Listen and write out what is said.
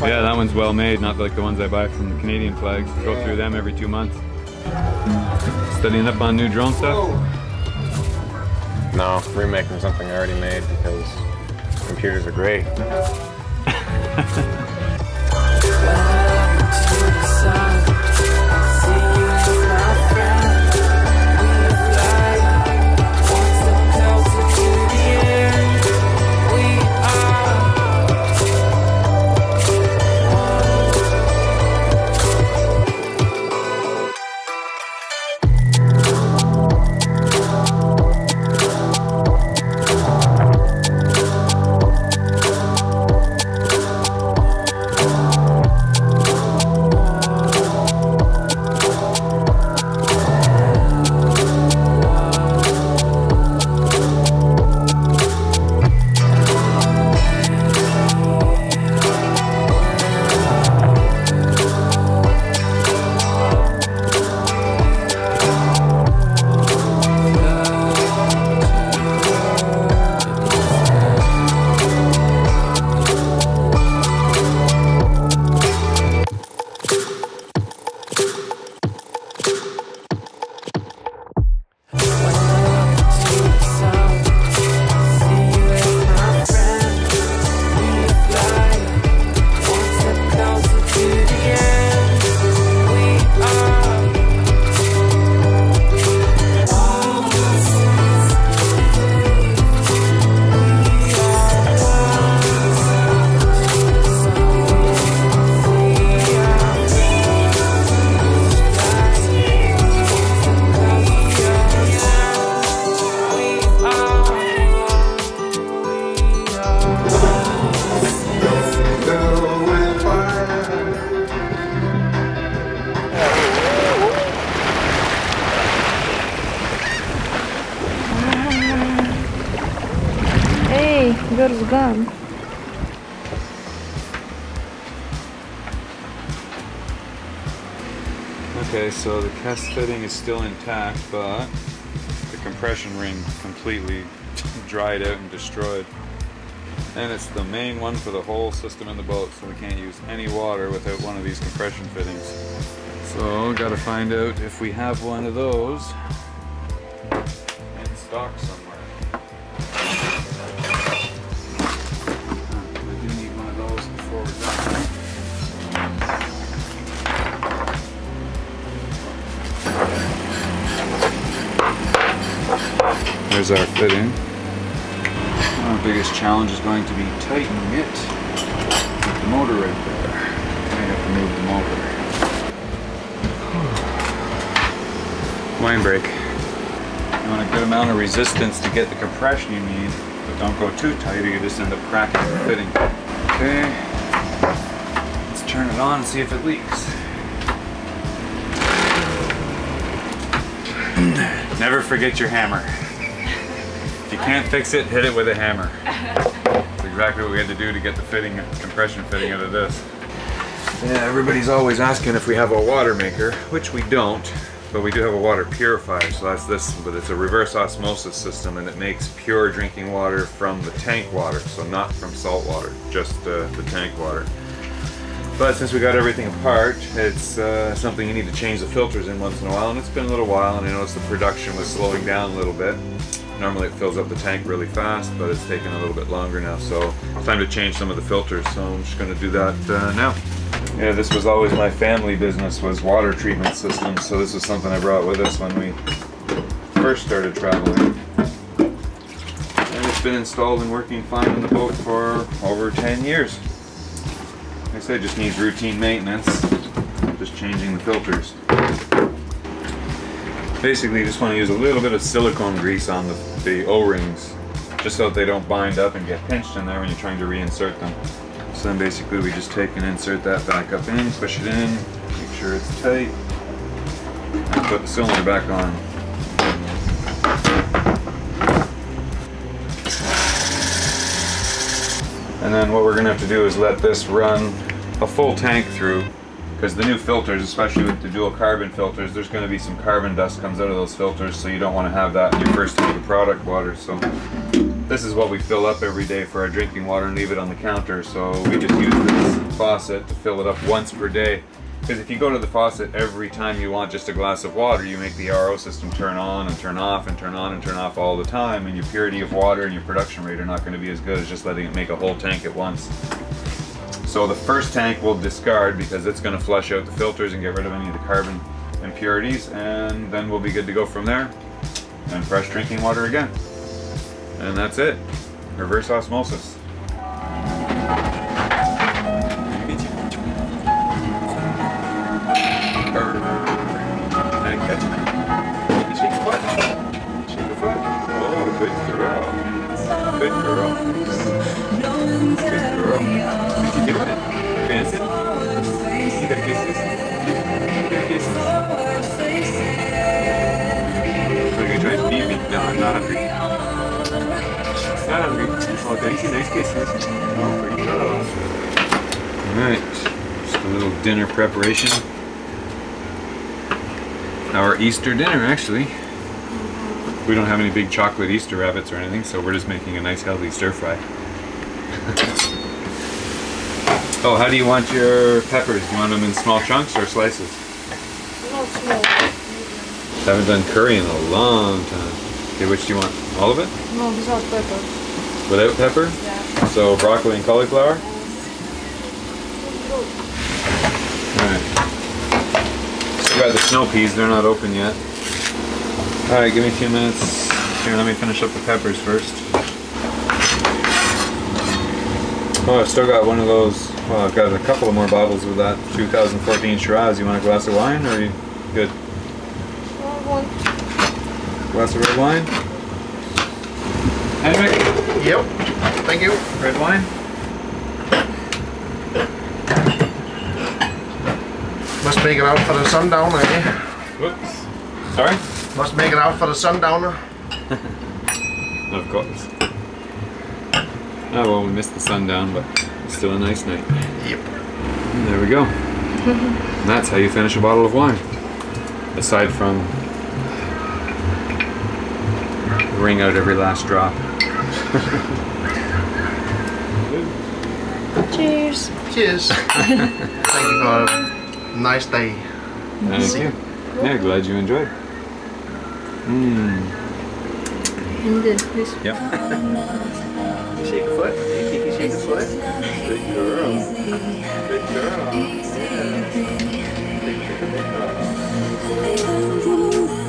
Yeah, that one's well made, not like the ones I buy from the Canadian flags. Go through them every 2 months. Studying up on new drone stuff? No, remaking something I already made because computers are great. Girl's gone. Okay, so the cast fitting is still intact, but the compression ring completely dried out and destroyed. And it's the main one for the whole system in the boat, so we can't use any water without one of these compression fittings. So, gotta find out if we have one of those in stock somewhere. We do need one of those before we're done. There's our fitting. Our biggest challenge is going to be tightening it with the motor right there. I have to move the motor. Line brake. You want a good amount of resistance to get the compression you need, but don't go too tight or you just end up cracking the fitting. Okay, let's turn it on and see if it leaks. Never forget your hammer. If you can't fix it, hit it with a hammer. That's exactly what we had to do to get the fitting, compression fitting out of this. Yeah, everybody's always asking if we have a water maker, which we don't, but we do have a water purifier, so that's this, but it's a reverse osmosis system and it makes pure drinking water from the tank water, so not from salt water, just the tank water. But since we got everything apart, it's something you need to change the filters in once in a while, and it's been a little while, and I noticed the production was slowing down a little bit. Normally it fills up the tank really fast, but it's taking a little bit longer now, so it's time to change some of the filters, so I'm just going to do that now. Yeah, this was always my family business, was water treatment systems, so this was something I brought with us when we first started traveling. And it's been installed and working fine on the boat for over 10 years. Like I said, it just needs routine maintenance, just changing the filters. Basically, you just want to use a little bit of silicone grease on the O-rings, just so that they don't bind up and get pinched in there when you're trying to reinsert them. So then basically we just take and insert that back up in, push it in, make sure it's tight, and put the cylinder back on. And then what we're going to have to do is let this run a full tank through, because the new filters, especially with the dual carbon filters, there's going to be some carbon dust comes out of those filters, so you don't want to have that in your first tank of product water. So this is what we fill up every day for our drinking water and leave it on the counter, so we just use this. faucet to fill it up once per day. Because if you go to the faucet every time you want just a glass of water, you make the RO system turn on and turn off and turn on and turn off all the time, and your purity of water and your production rate are not going to be as good as just letting it make a whole tank at once. So the first tank we'll discard because it's going to flush out the filters and get rid of any of the carbon impurities, and then we'll be good to go from there. And fresh drinking water again. And that's it. Reverse osmosis. Shake a foot. Shake a foot. Oh, good girl. Good girl. Good girl. Did you do it? Fancy? You got kisses? You got kisses? So you're trying to feed me? No, I'm not hungry. Not hungry. Oh, thank you. Nice kisses. Oh, good girl. Alright. Just a little dinner preparation. Our Easter dinner, actually. We don't have any big chocolate Easter rabbits or anything, so we're just making a nice healthy stir fry. Oh, how do you want your peppers? Do you want them in small chunks or slices? No, small. Haven't done curry in a long time. Okay, which do you want? All of it? No, without pepper. Without pepper? Yeah. So broccoli and cauliflower? Alright. Still got the snow peas, they're not open yet. Alright, give me a few minutes. Here, let me finish up the peppers first. Oh, I've still got one of those. Well, I've got a couple of more bottles of that 2014 Shiraz. You want a glass of wine, or are you good? One. Glass of red wine? Henrik? Yep, thank you. Red wine? Must make it out for the sundowner, eh? Whoops. Sorry? Must make it out for the sundowner. Of course. Oh well, we missed the sundown, but it's still a nice night. Yep. And there we go. And that's how you finish a bottle of wine. Aside from wring out every last drop. Cheers. Cheers. Thank you for a nice day. Thank you. Yeah, glad you enjoyed. Mmm. And then this. Yep. Shake a foot. Kiki, shake a foot. Good girl. Good girl. Yeah. Good girl.